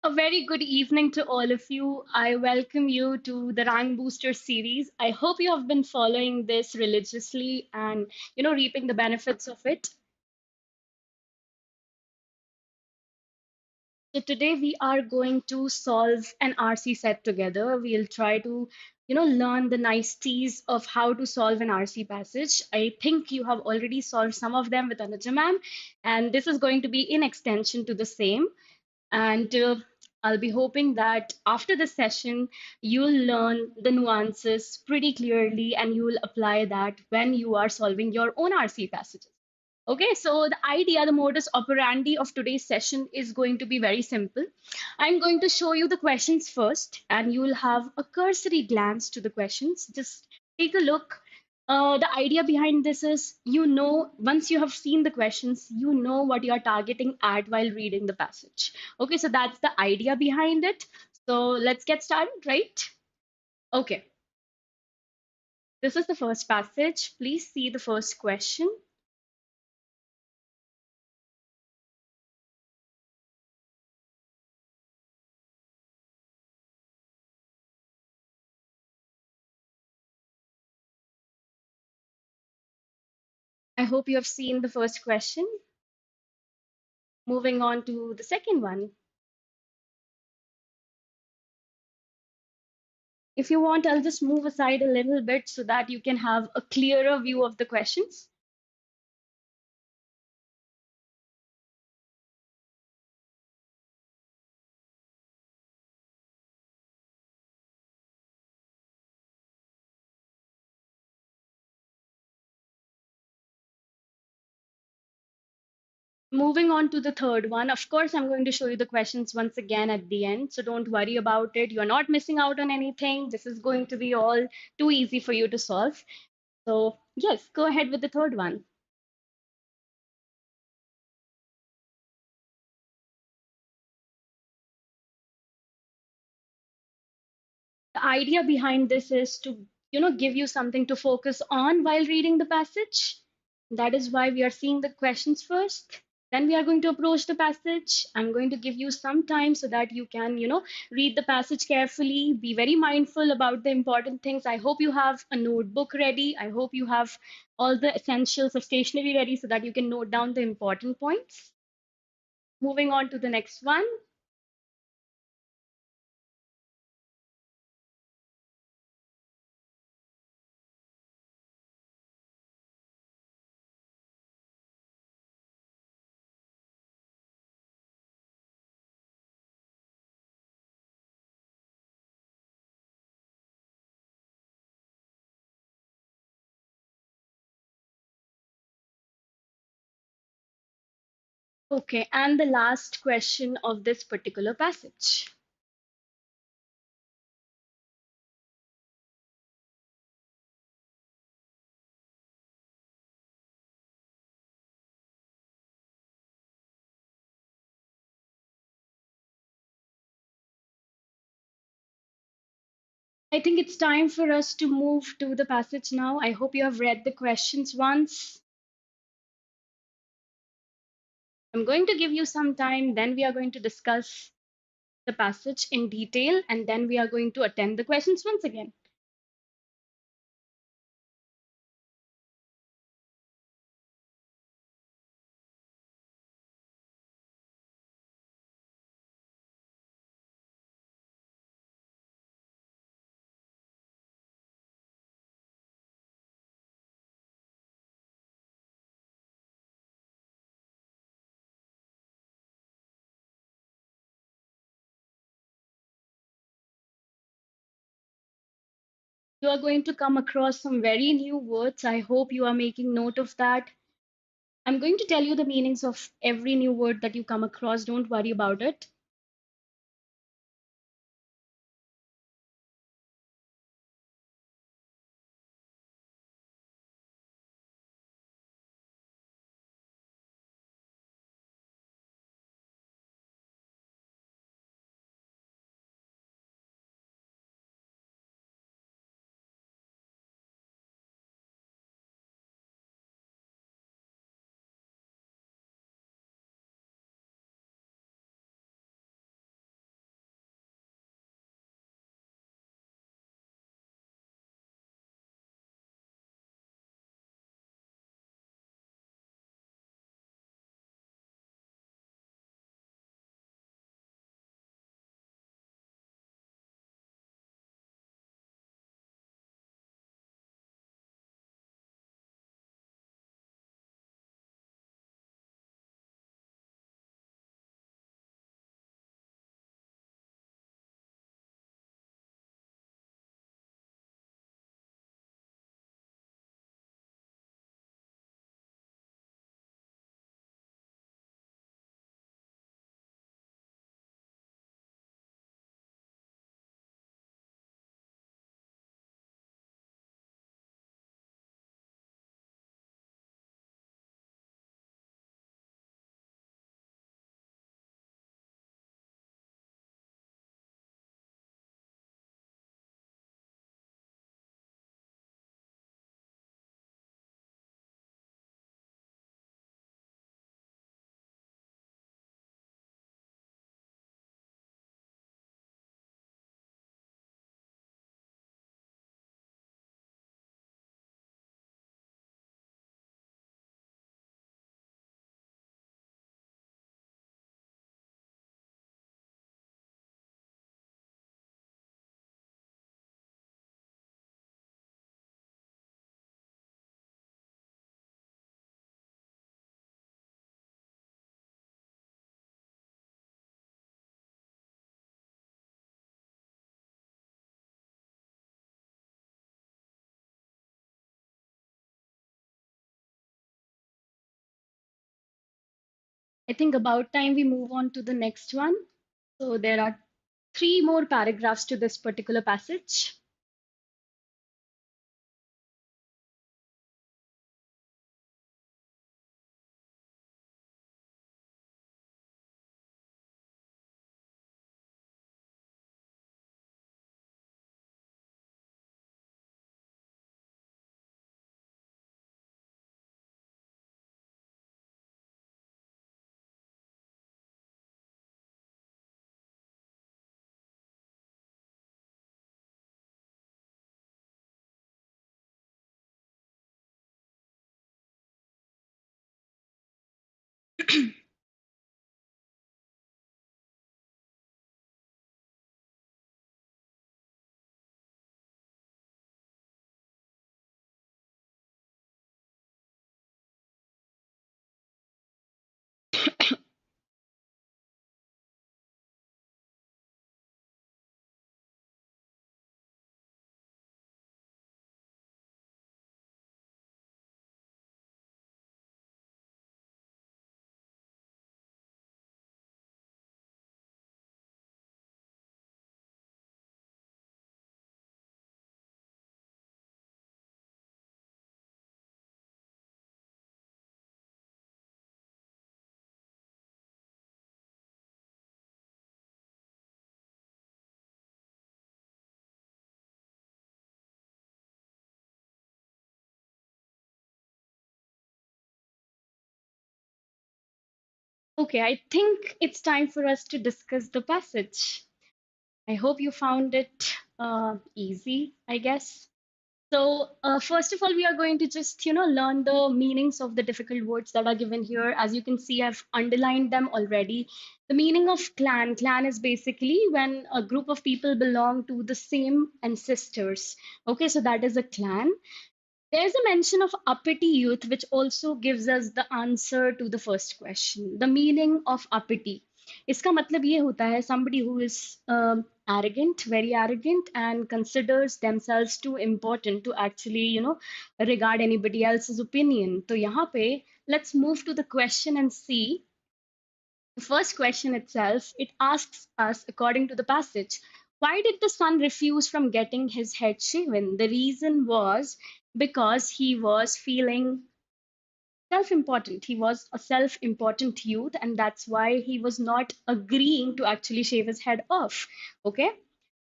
A very good evening to all of you. I welcome you to the Rank Booster series. I hope you have been following this religiously and reaping the benefits of it. So today we are going to solve an RC set together. We'll try to learn the niceties of how to solve an RC passage. I think you have already solved some of them with Anuja ma'am, and this is going to be in extension to the same. And I'll be hoping that after the session, you'll learn the nuances pretty clearly and you'll apply that when you are solving your own RC passages. Okay, so the idea, the modus operandi of today's session is going to be very simple. I'm going to show you the questions first, and you will have a cursory glance to the questions. Just take a look. The idea behind this is once you have seen the questions, you know what you are targeting at while reading the passage. Okay, so that's the idea behind it. So let's get started, right? Okay, this is the first passage. Please see the first question. I hope you have seen the first question. Moving on to the second one. If you want, I'll just move aside a little bit so that you can have a clearer view of the questions. Moving on to the third one, of course, I'm going to show you the questions once again at the end, so don't worry about it. You're not missing out on anything. This is going to be all too easy for you to solve. So, yes, go ahead with the third one. The idea behind this is to, give you something to focus on while reading the passage. That is why we are seeing the questions first. Then we are going to approach the passage. I'm going to give you some time so that you can, read the passage carefully, be very mindful about the important things. I hope you have a notebook ready. I hope you have all the essentials of stationery ready so that you can note down the important points. Moving on to the next one. Okay, and the last question of this particular passage. I think it's time for us to move to the passage now. I hope you have read the questions once. I'm going to give you some time, then we are going to discuss the passage in detail, and then we are going to attend the questions once again. You are going to come across some very new words. I hope you are making note of that. I'm going to tell you the meanings of every new word that you come across. Don't worry about it. I think about time we move on to the next one. So there are three more paragraphs to this particular passage. Okay, I think it's time for us to discuss the passage. I hope you found it easy, I guess. So, first of all, we are going to just, learn the meanings of the difficult words that are given here. As you can see, I've underlined them already. The meaning of clan is basically when a group of people belong to the same ancestors. Okay, so that is a clan. There's a mention of uppity youth, which also gives us the answer to the first question. The meaning of uppity. इसका मतलब ये होता है somebody who is arrogant, very arrogant, and considers themselves too important to actually, regard anybody else's opinion. तो यहाँ पे let's move to the question and see the first question itself. It asks us, according to the passage, why did the son refuse from getting his head shaven? The reason was because he was feeling self important. He was a self important youth, and that's why he was not agreeing to actually shave his head off. Okay.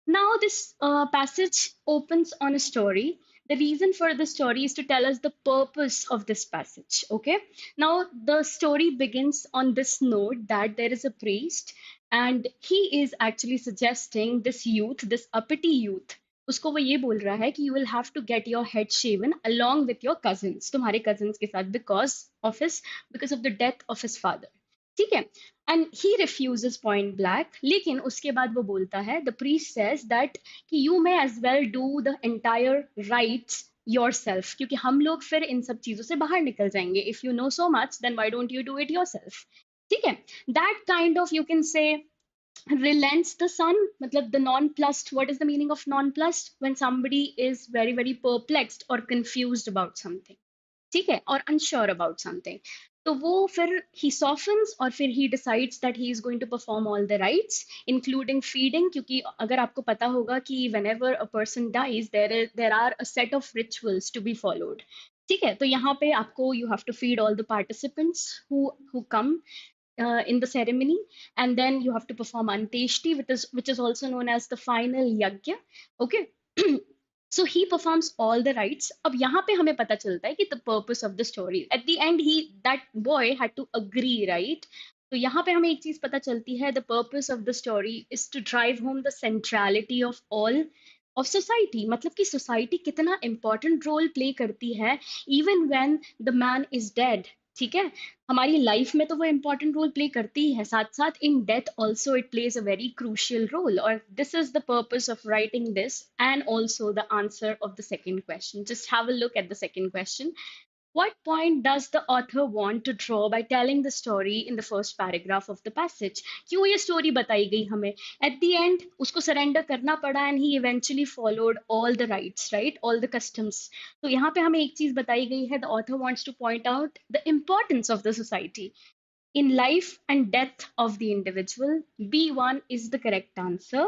Now, this passage opens on a story. The reason for the story is to tell us the purpose of this passage. Okay. Now, the story begins on this note that there is a priest and he is actually suggesting this youth, this uppity youth, उसको वो ये बोल रहा है कि you will have to get your head shaven along with your cousins, तुम्हारे cousins के साथ, because of the death of his father. ठीक है. And he refuses point blank, लेकिन उसके बाद वो बोलता है, द प्रीस्ट सेज दैट कि you may as well do the entire rites yourself, क्योंकि हम लोग फिर इन सब चीजों से बाहर निकल जाएंगे. If you know so much then why don't you do it yourself. ठीक है. That kind of you can say relents the sun. matlab the nonplussed, what is the meaning of nonplussed? When somebody is very very perplexed or confused about something, ठीक है, और unsure about something. तो वो फिर he softens और फिर he decides that he is going to perform all the rites including feeding, क्योंकि अगर आपको पता होगा कि whenever a person dies there are a set of rituals to be followed. ठीक है. तो यहाँ पे आपको you have to feed all the participants who come in the ceremony, and then you have to perform anteshti, which is also known as the final yagya. Okay. So he performs all the rites. अब यहाँ पे हमें पता चलता है कि the purpose of the story. At the end, that boy had to agree, right? तो यहाँ पे हमें एक चीज पता चलती है. The purpose of the story is to drive home the centrality of all of society. मतलब कि society कितना important role play करती है even when the man is dead. ठीक है. हमारी लाइफ में तो वो इम्पोर्टेंट रोल प्ले करती ही है, साथ साथ in death also it plays a very crucial role. और this is the purpose of writing this and also the answer of the second question. Just have a look at the second question. What point does the author want to draw by telling the story in the first paragraph of the passage? क्यों ये story बताई गई हमें? At the end, उसको surrender करना पड़ा and he eventually followed all the rites, right? All the customs. तो यहाँ पे हमें एक चीज बताई गई है. The author wants to point out the importance of the society. in life and death of the individual. B1 is the correct answer.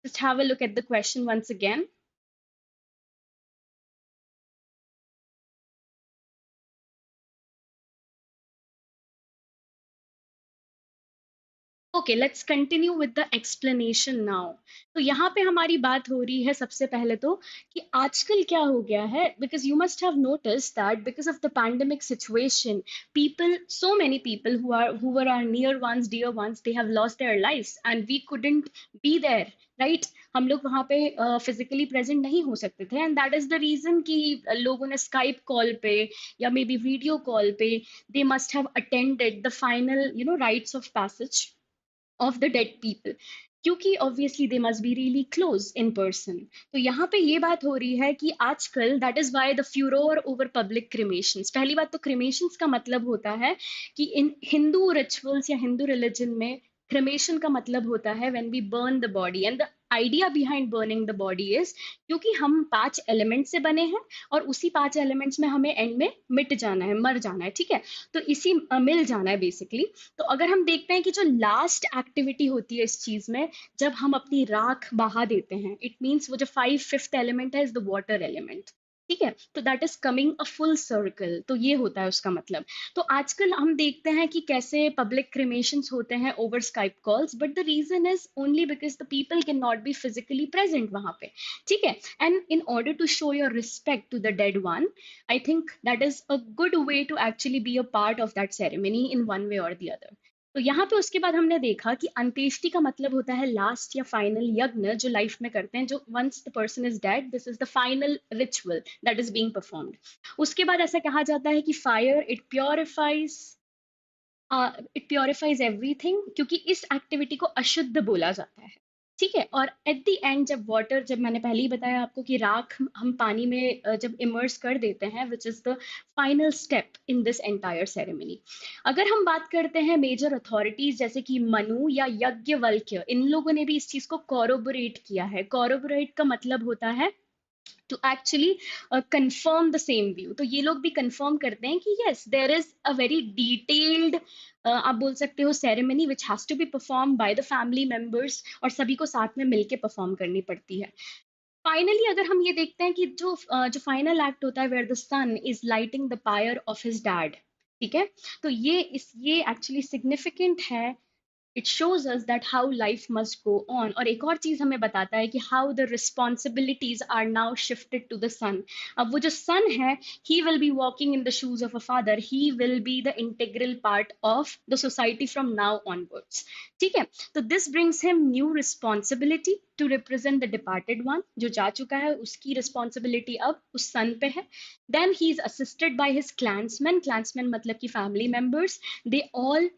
Just have a look at the question once again. Okay, let's continue with the explanation now. तो यहाँ पे हमारी बात हो रही है सबसे पहले तो कि आजकल क्या हो गया है, because you must have notice that because of the pandemic situation, people, so many people who were are near ones, dear ones, they have lost their lives and we couldn't be there, right? हम लोग वहाँ पे physically present नहीं हो सकते थे, and that is the reason कि लोगों ने स्काइप कॉल पे या मे बी वीडियो कॉल पे they must have attended the final rights of passage of the dead people, क्योंकि obviously they must be really close in person. तो यहाँ पे ये बात हो रही है कि आजकल that is why the furore over public cremations. पहली बात तो क्रिमेशंस का मतलब होता है कि इन हिंदू रिचुअल्स या हिंदू रिलीजन में क्रिमेशन का मतलब होता है when we burn the body, and the idea behind burning the body is क्योंकि हम 5 एलिमेंट से बने हैं और उसी 5 एलिमेंट्स में हमें एंड में मिट जाना है, मर जाना है, ठीक है? तो इसी मिल जाना है बेसिकली। तो अगर हम देखते हैं कि जो लास्ट एक्टिविटी होती है इस चीज में, जब हम अपनी राख बहा देते हैं, इट मीन्स वो जो 5th एलिमेंट है इज द वाटर एलिमेंट, ठीक है? तो that is coming a full circle, तो ये होता है उसका मतलब। तो आजकल हम देखते हैं कि कैसे पब्लिक क्रिमेशंस होते हैं over Skype calls, but the reason is only because the people can not be physically present वहां पे, ठीक है? And in order to show your respect to the dead one, I think that is a good way to actually be a part of that ceremony in one way or the other. तो यहाँ पे उसके बाद हमने देखा कि अंत्येष्टि का मतलब होता है लास्ट या फाइनल यज्ञ जो लाइफ में करते हैं, जो once the person is dead this is the final ritual that is being performed. उसके बाद ऐसा कहा जाता है कि फायर इट प्योरिफाइज एवरीथिंग, क्योंकि इस एक्टिविटी को अशुद्ध बोला जाता है, ठीक है? और एट द एंड जब वाटर, जब मैंने पहले ही बताया आपको कि राख हम पानी में जब इमर्स कर देते हैं, which is the final step in this entire ceremony. अगर हम बात करते हैं मेजर अथॉरिटीज जैसे कि मनु या यज्ञवल्क्य, इन लोगों ने भी इस चीज को कॉरोबोरेट किया है। कॉरोबोरेट का मतलब होता है to actually confirm the same view। तो ये लोग भी confirm करते हैं कि yes there is a very detailed आप बोल सकते हो ceremony which has to be performed by the family members, और सभी को साथ में मिलके परफॉर्म करनी पड़ती है। फाइनली अगर हम ये देखते हैं कि जो फाइनल एक्ट होता है where the son is lighting the pyre of his dad, ठीक है? तो ये एक्चुअली सिग्निफिकेंट है। It shows us that how life must go on. और एक और चीज हमें बताता है कि how the responsibilities are now shifted to the son. अब वो जो सन है, he will be walking in the shoes of a father, he will be the integral part of the society from now onwards, ठीक है? तो this brings him new responsibility to represent the departed one. जो जा चुका है उसकी responsibility अब उस सन पे है। Then he is assisted by his clansman, clansman मतलब कि family members, they all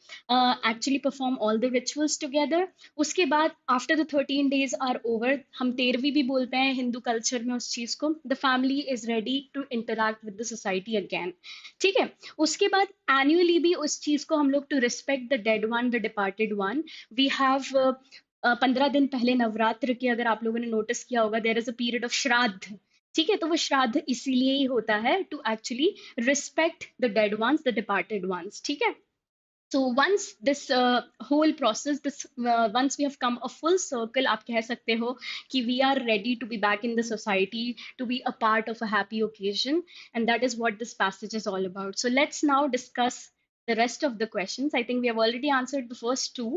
actually perform all the rituals together। उसके बाद after the 13 days are over, हम तेरहवीं भी बोलते हैं हिंदू कल्चर में उस चीज को, the family is ready to interact with the society again, ठीक है? उसके बाद annually भी उस चीज को हम लोग to respect the dead one, the departed one, we have 15 दिन पहले नवरात्र के, अगर आप लोगों ने नोटिस किया होगा, there is a period of shraddha, ठीक है? तो वो श्राद्ध इसीलिए ही होता है to actually respect the dead ones, the departed ones, ठीक है? So once this whole process, this once we have come a full circle, आप कह सकते हो कि we are ready to be back in the society, to be a part of a happy occasion, and that is what this passage is all about. So let's now discuss the rest of the questions. I think we have already answered the first two.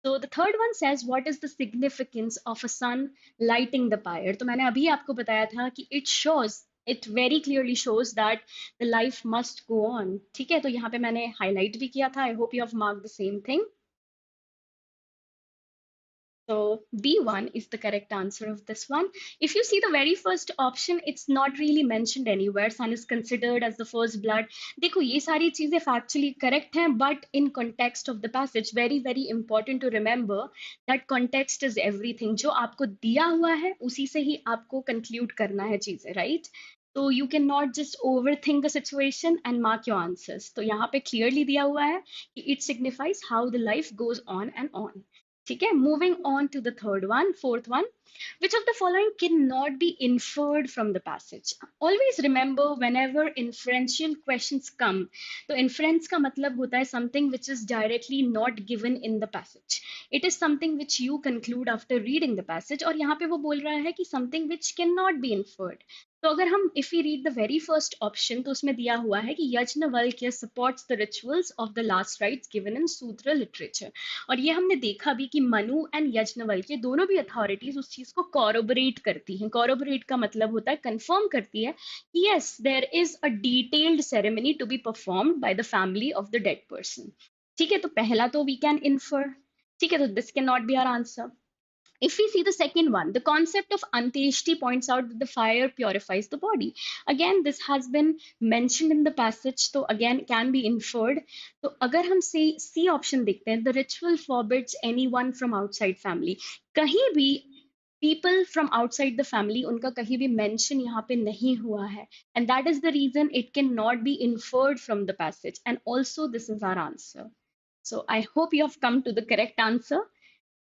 So the third one says, what is the significance of a sun lighting the pyre? तो मैंने अभी आपको बताया था कि it very clearly shows that the life must go on, ठीक है? तो यहाँ पे मैंने highlight भी किया था। I hope you have marked the same thing. So B1 is the correct answer of this one. If you see the very first option, it's not really mentioned anywhere. Sun is considered as the first blood. देखो ये सारी चीजें factually correct हैं, but in context of the passage, very very important to remember that context is everything. जो आपको दिया हुआ है उसी से ही आपको conclude करना है चीजें, right? So you cannot just overthink a situation and mark your answers. तो यहाँ पे clearly दिया हुआ है कि it signifies how the life goes on and on. ठीक है? Moving on to the third one, fourth one. Which of the following cannot be inferred from the passage? Always remember whenever inferential questions come, तो inference का मतलब होता है something which is directly not given in the passage. It is something which you conclude after reading the passage और यहाँ पे वो बोल रहा है कि something which cannot be inferred. तो अगर हम if we read the very first option तो उसमें दिया हुआ है कि Yajnavalkya supports the rituals of the last rites given in सूत्र literature. और ये हमने देखा भी कि मनु एंड यज्ञवल्क्य दोनों भी अथॉरिटीज उस चीज को कॉरोबरेट करती हैं. कॉरोबरेट का मतलब होता है कंफर्म करती है कि yes there is a detailed ceremony to be performed by the family of the dead person. ठीक है, तो पहला तो वी कैन इन्फर. ठीक है, तो this can not be our answer. If we see the second one, the concept of Anteshti points out that the fire purifies the body. Again, this has been mentioned in the passage, so again can be inferred. So, अगर हम C option देखते हैं, the ritual forbids anyone from outside family. कहीं भी people from outside the family, उनका कहीं भी mention यहाँ पे नहीं हुआ है. And that is the reason it cannot be inferred from the passage. And also, this is our answer. So I hope you have come to the correct answer.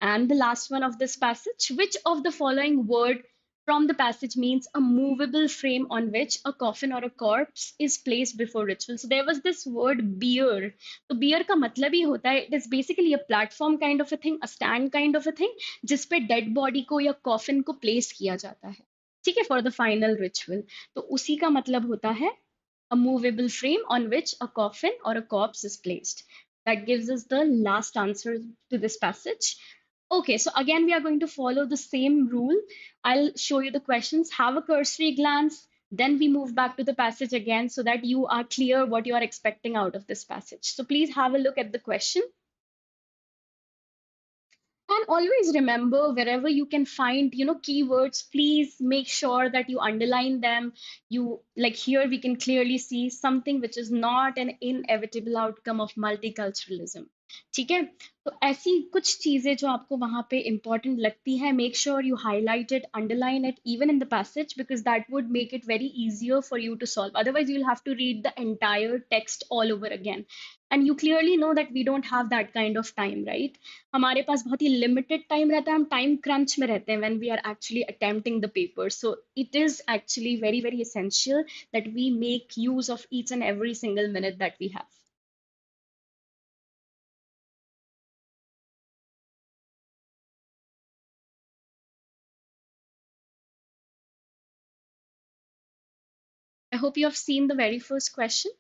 And the last one of this passage, which of the following word from the passage means a movable frame on which a coffin or a corpse is placed before ritual? So there was this word bier. So bier का मतलब ही होता है, it is basically a platform kind of a thing, a stand kind of a thing, जिस पे dead body को या coffin को place किया जाता है. ठीक है, for the final ritual. तो उसी का मतलब होता है a movable frame on which a coffin or a corpse is placed. That gives us the last answer to this passage. Okay, so again, we are going to follow the same rule. I'll show you the questions, have a cursory glance, then we move back to the passage again so that you are clear what you are expecting out of this passage. So please have a look at the question. And always remember wherever you can find, keywords, please make sure that you underline them. You like here we can clearly see something which is not an inevitable outcome of multiculturalism. ठीक है, तो ऐसी कुछ चीजें जो आपको वहां पे important लगती है, make sure you highlight it, underline it, even in the passage, because that would make it very easier for you to solve. Otherwise, you'll have to read the entire text all over again. And you clearly know that we don't have that kind of time, right? हमारे पास बहुत ही limited time रहता है, हम time crunch में रहते हैं when we are actually attempting the paper. So it is actually very, very essential that we make use of each and every single minute that we have. I hope you have seen the very first question.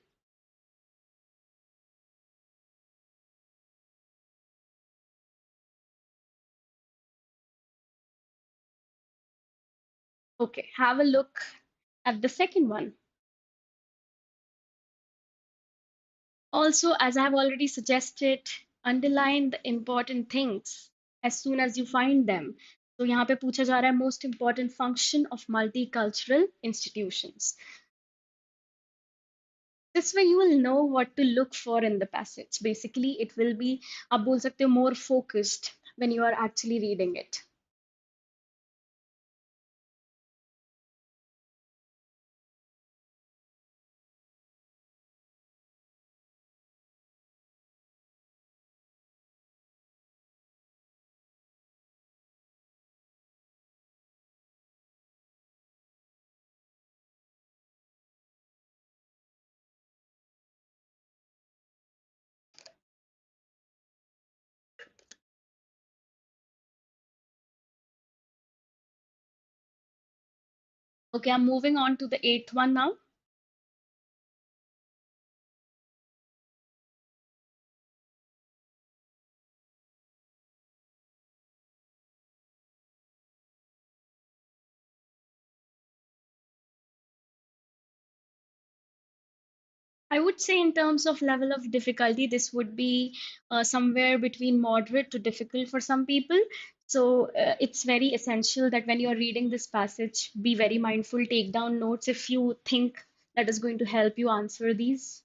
Okay, have a look at the second one. Also, as I have already suggested, underline the important things as soon as you find them. तो यहाँ पे पूछा जा रहा है most important function of multicultural institutions. This way you will know what to look for in the passage. Basically, it will be, आप बोल सकते हो, more focused when you are actually reading it. Okay, I'm moving on to the eighth one now. I would say, in terms of level of difficulty, this would be somewhere between moderate to difficult for some people. So it's very essential that when you're reading this passage, be very mindful, take down notes if you think that is going to help you answer these.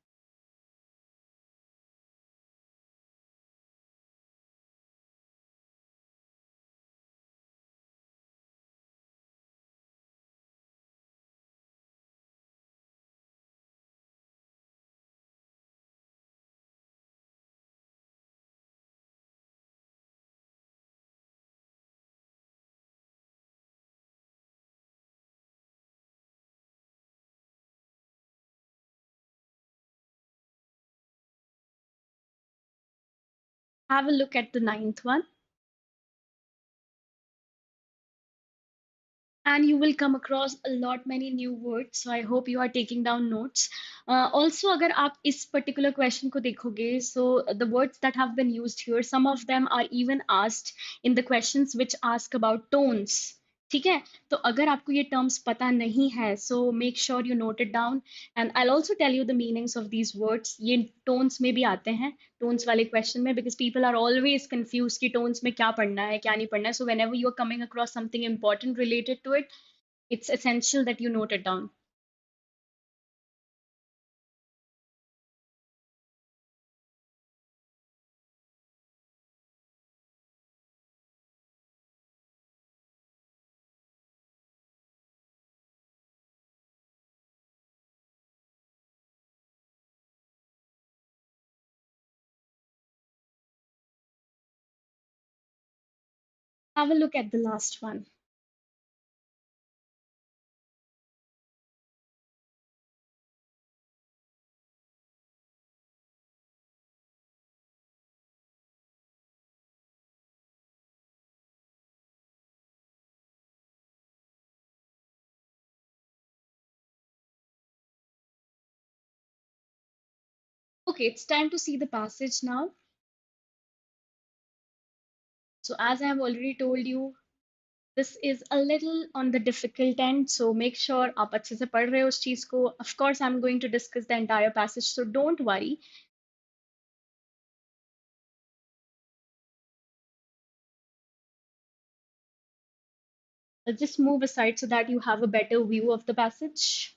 Have a look at the ninth one. And you will come across a lot many new words, so I hope you are taking down notes. Also, अगर आप इस particular question को देखोगे, so the words that have been used here, some of them are even asked in the questions which ask about tones. ठीक है, तो अगर आपको ये terms पता नहीं है, so make sure you note it down, and I'll also tell you the meanings of these words. ये tones में भी आते हैं, tones वाले question में, because people are always confused कि tones में क्या पढ़ना है क्या नहीं पढ़ना है. So whenever you are coming across something important related to it, it's essential that you note it down. Have a look at the last one. Okay, it's time to see the passage now. So as I have already told you, this is a little on the difficult end, so make sure आप अच्छे से पढ़ रहे हो उस चीज को. Of course, I'm going to discuss the entire passage, so don't worry. I'll just move aside so that you have a better view of the passage.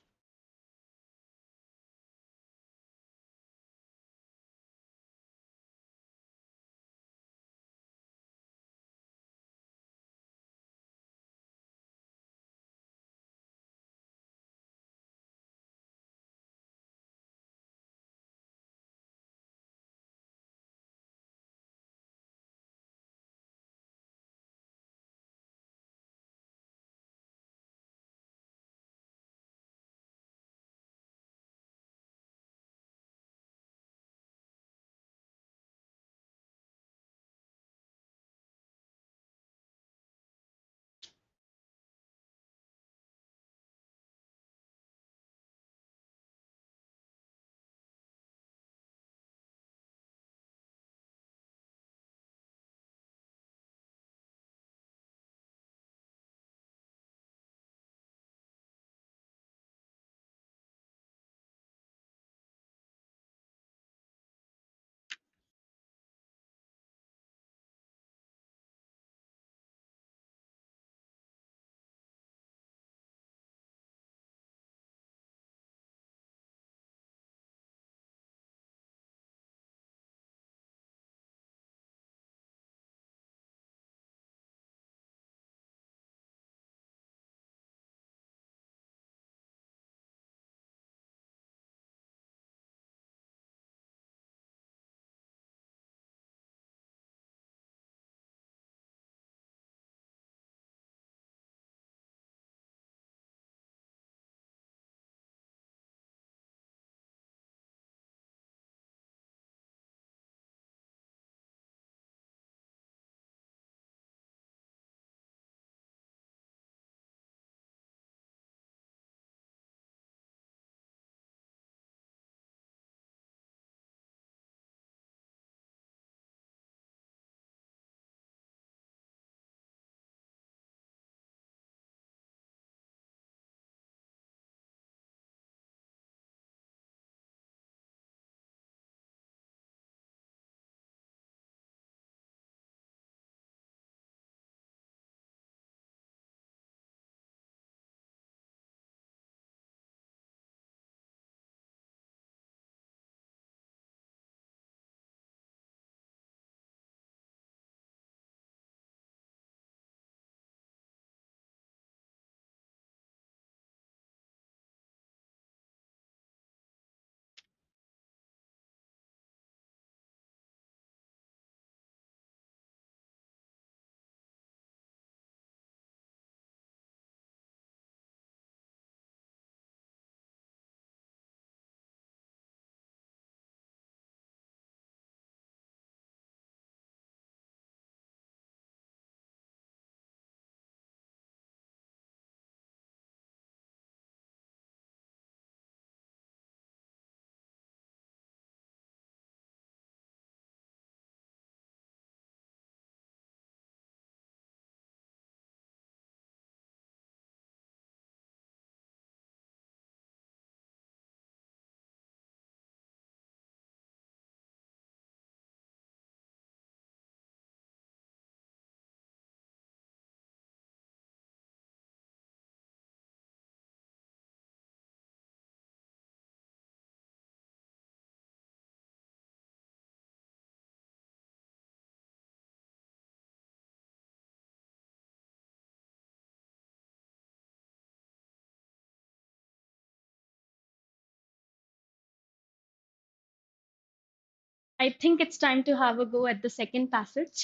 I think it's time to have a go at the second passage.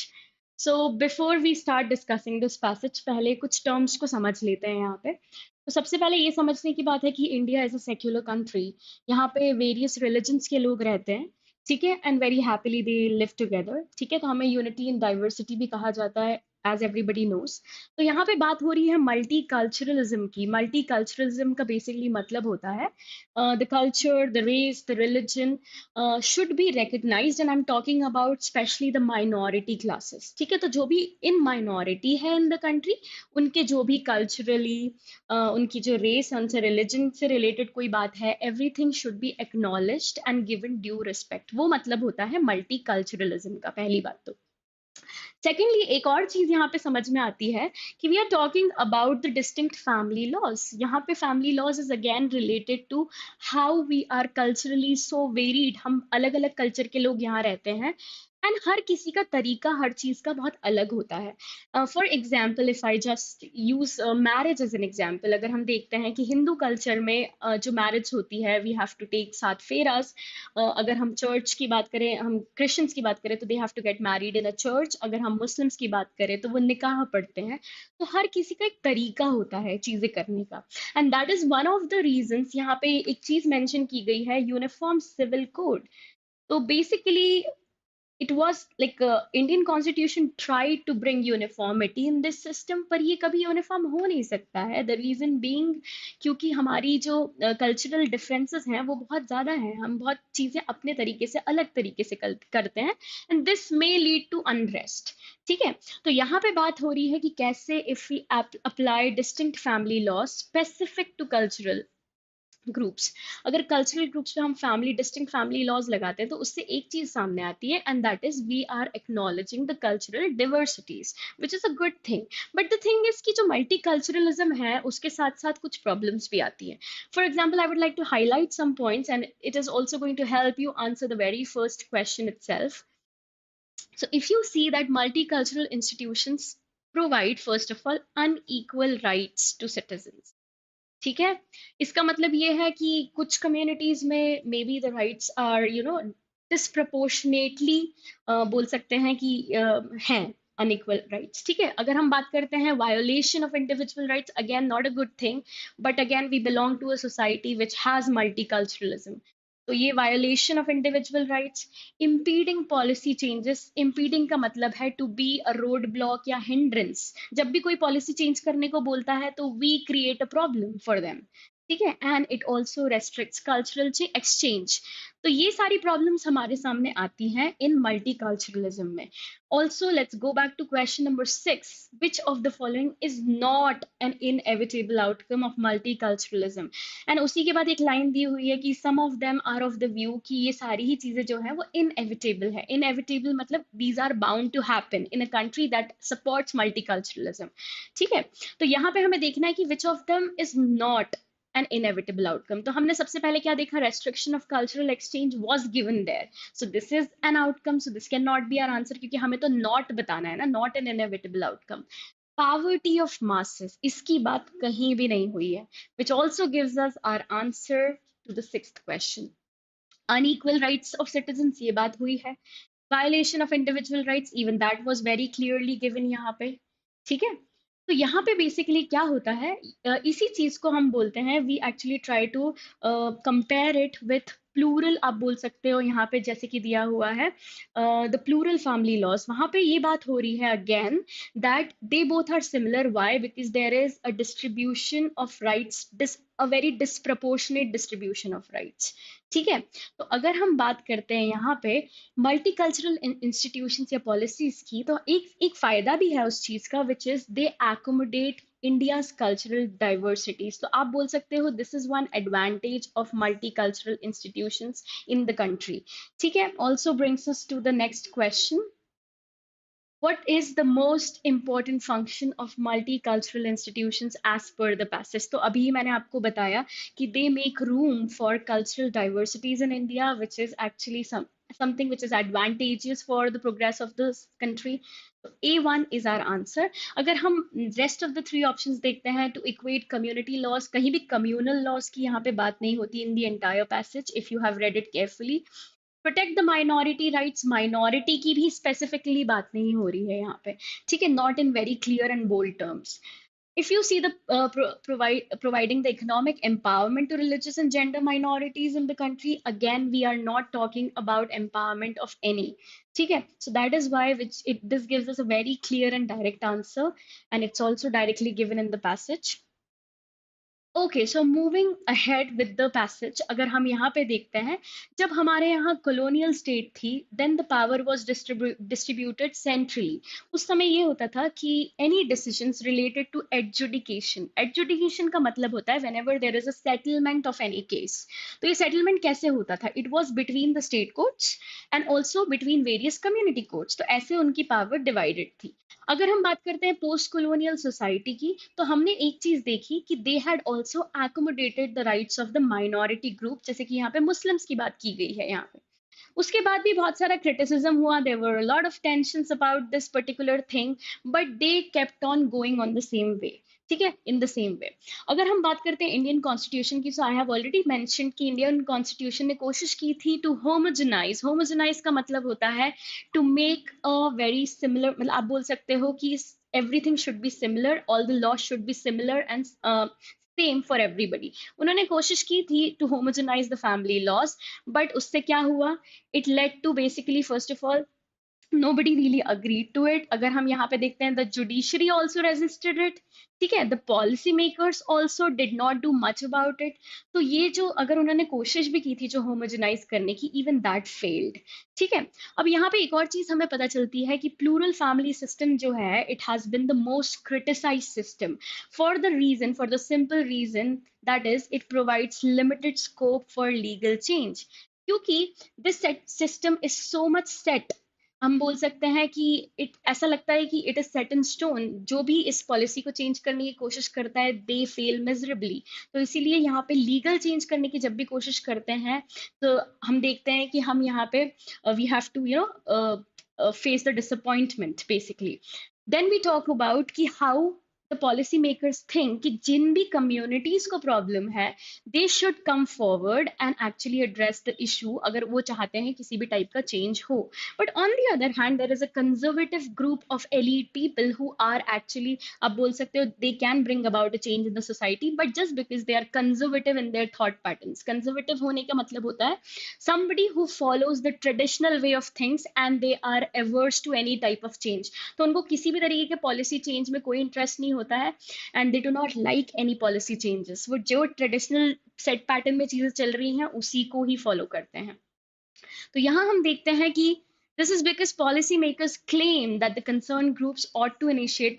So before we start discussing this passage, पहले कुछ terms को समझ लेते हैं यहाँ पे. तो सबसे पहले ये समझने की बात है कि India is a secular country. यहाँ पे वेरियस रिलीजन्स के लोग रहते हैं, ठीक है, and very happily they live together, ठीक है. तो हमें यूनिटी इन डाइवर्सिटी भी कहा जाता है, एज एवरीबडी नोज. तो यहाँ पे बात हो रही है मल्टी कल्चरलिज्म की. मल्टी कल्चरलिज्म का बेसिकली मतलब होता है the culture, the race, the religion should be recognized, and I'm talking about especially the minority classes. ठीक है, तो जो भी in minority है in the country, उनके जो भी culturally, उनकी जो race है, उनसे religion से related कोई बात है, everything should be acknowledged and given due respect. वो मतलब होता है multiculturalism का, पहली बात तो. सेकेंडली एक और चीज यहाँ पे समझ में आती है कि we are talking about the distinct family laws. यहाँ पे family laws is again related to how we are culturally so varied. हम अलग अलग कल्चर के लोग यहाँ रहते हैं, एंड हर किसी का तरीका हर चीज का बहुत अलग होता है. For example, if I just use marriage as an example, अगर हम देखते हैं कि हिंदू कल्चर में जो मैरिज होती है, वी हैव टू टेक 7 फेरास. अगर हम चर्च की बात करें, हम क्रिश्चियंस की बात करें, तो they have to get married in a church. अगर हम मुस्लिम्स की बात करें तो वो निकाह पढ़ते हैं. तो हर किसी का एक तरीका होता है चीजें करने का, and that is one of the reasons. यहाँ पे एक चीज मेंशन की गई है, यूनिफॉर्म सिविल कोड. तो basically it was like Indian constitution tried to bring uniformity in this system, पर ये कभी यूनिफॉर्म हो नहीं सकता है. द रीजन बीइंग क्योंकि हमारी जो कल्चरल डिफरेंसेस हैं वो बहुत ज़्यादा हैं. हम बहुत चीज़ें अपने तरीके से अलग तरीके से करते हैं, and this may lead to unrest. ठीक है, तो यहाँ पे बात हो रही है कि कैसे if we apply distinct family law specific to cultural groups. अगर कल्चरल ग्रुप्स पे हम फैमिली डिस्टिंक्ट फैमिली लॉज लगाते हैं तो उससे एक चीज सामने आती है, and that is we are acknowledging the cultural diversities, which is a good thing. But the thing is कि जो मल्टी कल्चरलिज्म है उसके साथ साथ कुछ प्रॉब्लम्स भी आती हैं. For example, I would like to highlight some points, and it is also going to help you answer the very first question itself. So if you see that multicultural institutions provide, first of all, unequal rights to citizens. ठीक है, इसका मतलब ये है कि कुछ communities में may be the rights are disproportionately, बोल सकते हैं कि हैं अनइक्वल राइट्स. ठीक है, अगर हम बात करते हैं violation of individual rights, again not a good thing, but again we belong to a society which has multiculturalism. तो ये violation of individual rights. Impeding policy changes. Impeding का मतलब है to be a road block या hindrance. जब भी कोई policy change करने को बोलता है तो we create a problem for them. ठीक है, and it also restricts cultural exchange. तो ये सारी प्रॉब्लम्स हमारे सामने आती हैं इन मल्टीकल्चरलिज्म में. Also let's go back to question number 6. Which of the following is not an inevitable outcome of multiculturalism. And उसी के बाद एक लाइन दी हुई है कि some of them are of the view, कि ये सारी ही चीजें जो है वो इनएविटेबल है. इनएविटेबल मतलब these are bound to happen in a country that supports multiculturalism. ठीक है, तो यहाँ पे हमें देखना है कि which of them is not an inevitable outcome. तो हमने सबसे पहले क्या देखा, restriction of cultural exchange was given there, so this is an outcome, so this cannot be our answer, क्योंकि हमें तो not बताना है ना, not an inevitable outcome. Poverty of masses, इसकी बात कहीं भी नहीं हुई है, which also gives us our answer to the sixth question. Unequal rights of citizens, ये बात हुई है. Violation of individual rights, even that was very clearly given यहाँ पे. ठीक है, तो यहाँ पे बेसिकली क्या होता है, इसी चीज को हम बोलते हैं, we actually try to compare it with plural. आप बोल सकते हो यहाँ पे जैसे कि दिया हुआ है द प्लूरल फैमिली लॉज. वहां पे ये बात हो रही है again that they both are similar. Why? Because there is a distribution of rights, a very disproportionate distribution of rights. ठीक है, तो अगर हम बात करते हैं यहाँ पे मल्टीकल्चरल इंस्टीट्यूशंस या पॉलिसीज की, तो एक फायदा भी है उस चीज का, which is they accommodate India's cultural diversities. तो आप बोल सकते हो this is one advantage of multicultural institutions in the country. ठीक है, also brings us to the next question. What is the most important function of multicultural institutions as per the passage? तो अभी मैंने आपको बताया कि they make room for cultural diversities in India, which is actually something which is advantageous for the progress of this country. So A1 is our answer. अगर हम rest of the three options देखते हैं, to equate community laws, कहीं भी communal laws की यहाँ पे बात नहीं होती in the entire passage if you have read it carefully. Protect the minority rights, minority की भी स्पेसिफिकली बात नहीं हो रही है यहाँ पे, ठीक है, not in very clear and bold terms. If you see the providing the economic empowerment to religious and gender minorities in the country, again we are not talking about empowerment of any. ठीक है, so that is why this gives us a very clear and direct answer, and it's also directly given in the passage. Okay, so moving ahead with the passage, अगर हम यहाँ पे देखते हैं, जब हमारे यहाँ कॉलोनियल स्टेट थी, then the power was distributed centrally. उस समय ये होता था कि any decisions related to adjudication, adjudication का मतलब होता है whenever there is a settlement of any case. तो ये सेटलमेंट कैसे होता था? It was between the state courts and also between various community courts. तो ऐसे उनकी पावर डिवाइडेड थी. अगर हम बात करते हैं पोस्ट कॉलोनियल सोसाइटी की, तो हमने एक चीज देखी कि they had also accommodated the rights of the minority group, जैसे कि यहाँ पे मुस्लिम्स की बात की गई है यहाँ पे. उसके बाद भी बहुत सारा क्रिटिसिज्म हुआ, there were a lot of tensions about this particular thing, but they kept on going on the same way. ठीक है, इन द सेम वे. अगर हम बात करते हैं इंडियन कॉन्स्टिट्यूशन की, सो आई हैव ऑलरेडी मेंशन्ड कि इंडियन कॉन्स्टिट्यूशन ने कोशिश की थी टू होमोजेनाइज. होमोजेनाइज का मतलब होता है to make a very similar, मतलब आप बोल सकते हो कि everything should be similar, all the laws should be similar and same for everybody. उन्होंने कोशिश की थी to homogenize the family laws, but उससे क्या हुआ? It led to basically, first of all, nobody really agreed to it. अगर हम यहाँ पे देखते हैं, the judiciary also resisted it. ठीक है, the policy makers also did not do much about it. तो ये जो अगर उन्होंने कोशिश भी की थी जो homogenize करने की, even that failed. ठीक है, अब यहाँ पे एक और चीज हमें पता चलती है कि प्लूरल फैमिली सिस्टम जो है, it has been the most criticized system for the reason, for the simple reason that is it provides limited scope for legal change. क्योंकि this system is so much set, हम बोल सकते हैं कि it ऐसा लगता है कि it is set in stone. जो भी इस पॉलिसी को चेंज करने की कोशिश करता है, दे फेल मिजरेबली. तो इसीलिए यहाँ पे लीगल चेंज करने की जब भी कोशिश करते हैं, तो हम देखते हैं कि हम यहाँ पे we have to face the disappointment basically. Then we talk about कि how the policy makers think कि जिन भी communities को problem है, they should come forward and actually address the issue अगर वो चाहते हैं किसी भी type का change हो. But on the other hand, there is a conservative group of elite people who are actually, आप बोल सकते हो, they can bring about a change in the society, but just because they are conservative in their thought patterns. Conservative होने का मतलब होता है somebody who follows the traditional way of things and they are averse to any type of change. तो उनको किसी भी तरीके के पॉलिसी चेंज में कोई इंटरेस्ट नहीं होता है, and they do not like any policy changes. वो जो ट्रेडिशनल सेट पैटर्न में चीजें चल रही हैं उसी को ही फॉलो करते हैं. तो यहाँ हम देखते हैं कि this is because policymakers claim that the concerned groups ought to initiate.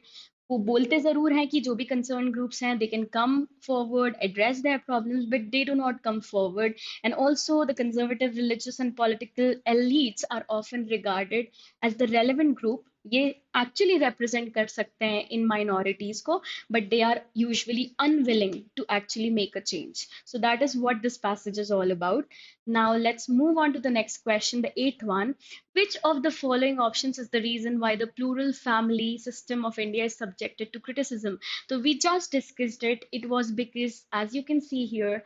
वो बोलते जरूर हैं कि जो भी concerned groups हैं, they can come forward, address their problems, but they do not come forward. And also the conservative religious and political elites are often regarded as the relevant group. ये actually represent कर सकते हैं in minorities को, but they are usually unwilling to actually make a change. So that is what this passage is all about. Now let's move on to the next question, the eighth one. Which of the following options is the reason why the plural family system of India is subjected to criticism? So we just discussed it. It was because, as you can see here,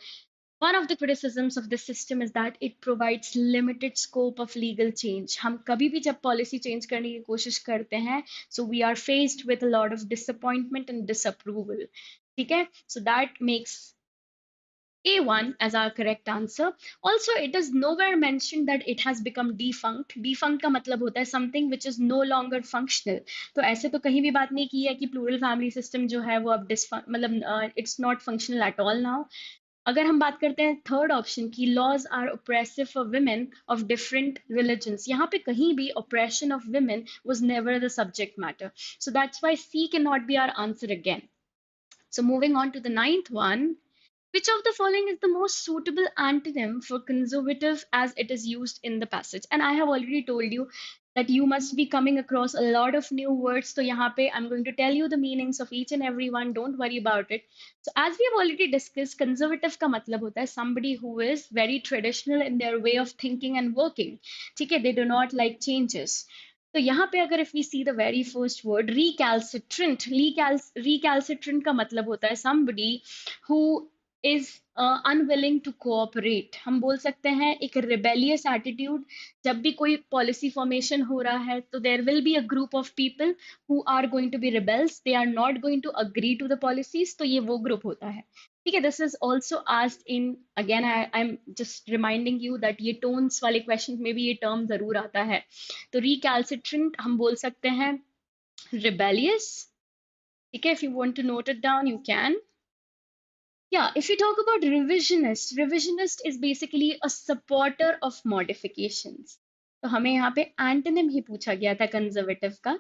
one of the criticisms of this system is that it provides limited scope of legal change. हम कभी भी जब policy change करने की कोशिश करते हैं, so we are faced with a lot of disappointment and disapproval. ठीक है? So that makes A1 as our correct answer. Also, it is nowhere mentioned that it has become defunct. Defunct का मतलब होता है something which is no longer functional. तो ऐसे तो कहीं भी बात नहीं की है कि plural family system जो है वो अब मतलब it's not functional at all now. अगर हम बात करते हैं थर्ड ऑप्शन की, laws are oppressive for women of different religions, यहाँ पे कहीं भी oppression of women was never the subject matter. So that's why C cannot be our answer again. So moving on to the ninth one. Which of the following is the most suitable antonym for conservative as it is used in the passage? And I have already told you that you must be coming across a lot of new words. So यहाँ पे I'm going to tell you the meanings of each and every one. Don't worry about it. So as we have already discussed, conservative का मतलब होता है somebody who is very traditional in their way of thinking and working. ठीक है, they do not like changes. तो यहाँ पे अगर if we see the very first word recalcitrant, recalcitrant का मतलब होता है somebody who is unwilling to cooperate. हम बोल सकते हैं एक rebellious attitude. जब भी कोई policy formation हो रहा है तो there will be a group of people who are going to be rebels. They are not going to agree to the policies. तो ये वो group होता है. ठीक है. This is also asked in, again I'm just reminding you that ये tones वाले questions में भी ये term जरूर आता है. तो recalcitrant हम बोल सकते हैं rebellious. ठीक है. If you want to note it down, you can. Yeah, if we talk about revisionist, revisionist is basically a supporter of modifications. तो हमें यहाँ पे एंटोनिम ही पूछा गया था कंजर्वेटिव का.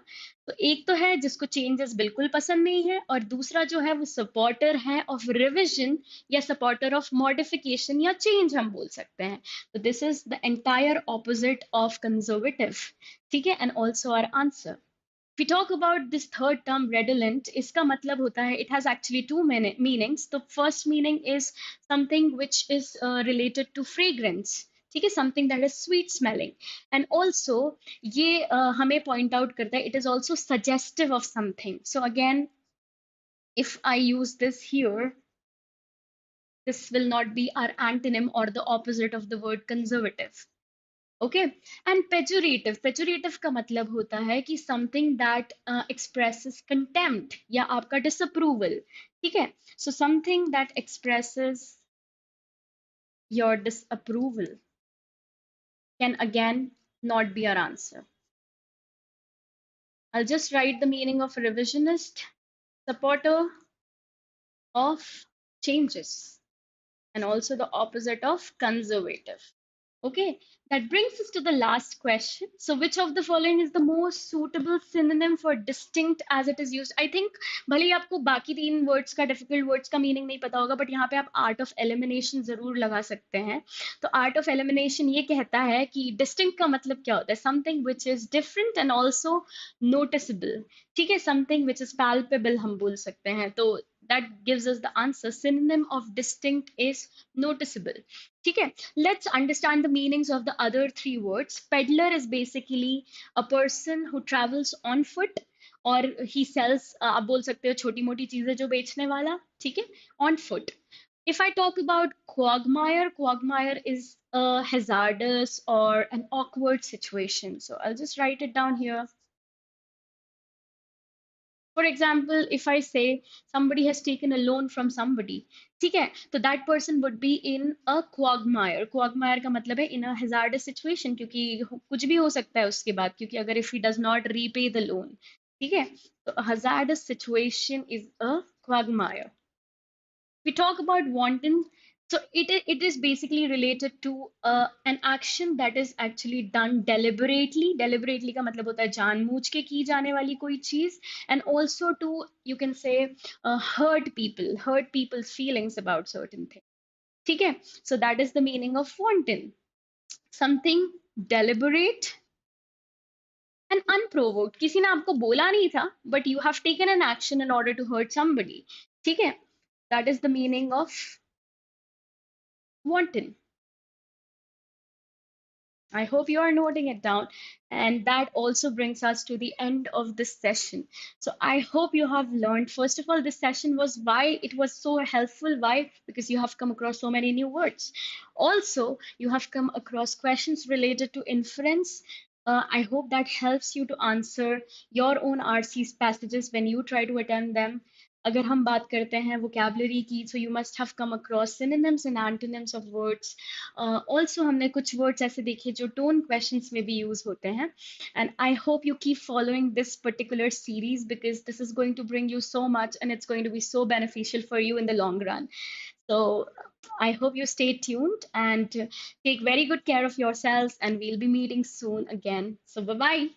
तो एक तो है जिसको चेंजेस बिल्कुल पसंद नहीं है, और दूसरा जो है वो सपोर्टर है ऑफ रिविजन या सपोर्टर ऑफ मॉडिफिकेशन या चेंज हम बोल सकते हैं. तो this is the entire opposite of conservative. ठीक है. And also our answer. If we talk about this third term redolent, इसका मतलब होता है, it has actually two meanings. The first meaning is something which is related to fragrance. ठीक है. Something that is sweet smelling. And also ये हमें point out करता है, it is also suggestive of something. So again, if I use this here, this will not be our antonym or the opposite of the word conservative. Okay. And pejorative, pejorative का मतलब होता है कि something that expresses contempt या आपका disapproval. ठीक है. So something that expresses your disapproval can again not be our answer. I'll just write the meaning of revisionist: supporter of changes, and also the opposite of conservative. Okay, that brings us to the last question. So, which of the following is the most suitable synonym for distinct as it is used? I think भले ही आपको बाकी तीन words का difficult words का meaning नहीं पता होगा, but यहाँ पे आप art of elimination जरूर लगा सकते हैं. तो art of elimination ये कहता है कि distinct का मतलब क्या होता है? Something which is different and also noticeable. ठीक है. Something which is palpable हम बोल सकते हैं. तो that gives us the answer. Synonym of distinct is noticeable. ठीक है. Let's understand the meanings of the other three words. Peddler is basically a person who travels on foot, और he sells, आप बोल सकते हो छोटी मोटी चीजें जो बेचने वाला. ठीक है. On foot. If I talk about quagmire, quagmire is a hazardous or an awkward situation. So I'll just write it down here. For example, if I say somebody has taken a loan from somebody, ठीक है, तो that person would be in a quagmire. Quagmire का मतलब है in a hazardous situation, क्योंकि कुछ भी हो सकता है उसके बाद, क्योंकि अगर if he does not repay the loan, ठीक है, तो a hazardous situation is a quagmire. We talk about wanton. So it is basically related to an action that is actually done deliberately. Deliberately का मतलब होता है जानबूझ के की जाने वाली कोई चीज. And also to, you can say, hurt people, hurt people's feelings about certain things. ठीक है. So that is the meaning of wanton. Something deliberate and unprovoked. किसी ने आपको बोला नहीं था, but you have taken an action in order to hurt somebody. ठीक है. That is the meaning of wanton. I hope you are noting it down. And that also brings us to the end of this session. So I hope you have learned. First of all, this session was why it was so helpful. Why? Because you have come across so many new words. Also, you have come across questions related to inference. I hope that helps you to answer your own RC's passages when you try to attempt them. अगर हम बात करते हैं vocabulary की, so you must have come across synonyms and antonyms of words. Also हमने कुछ words ऐसे देखे जो tone questions में भी use होते हैं. And I hope you keep following this particular series, because this is going to bring you so much and it's going to be so beneficial for you in the long run. So I hope you stay tuned and take very good care of yourselves, and we'll be meeting soon again. So bye-bye.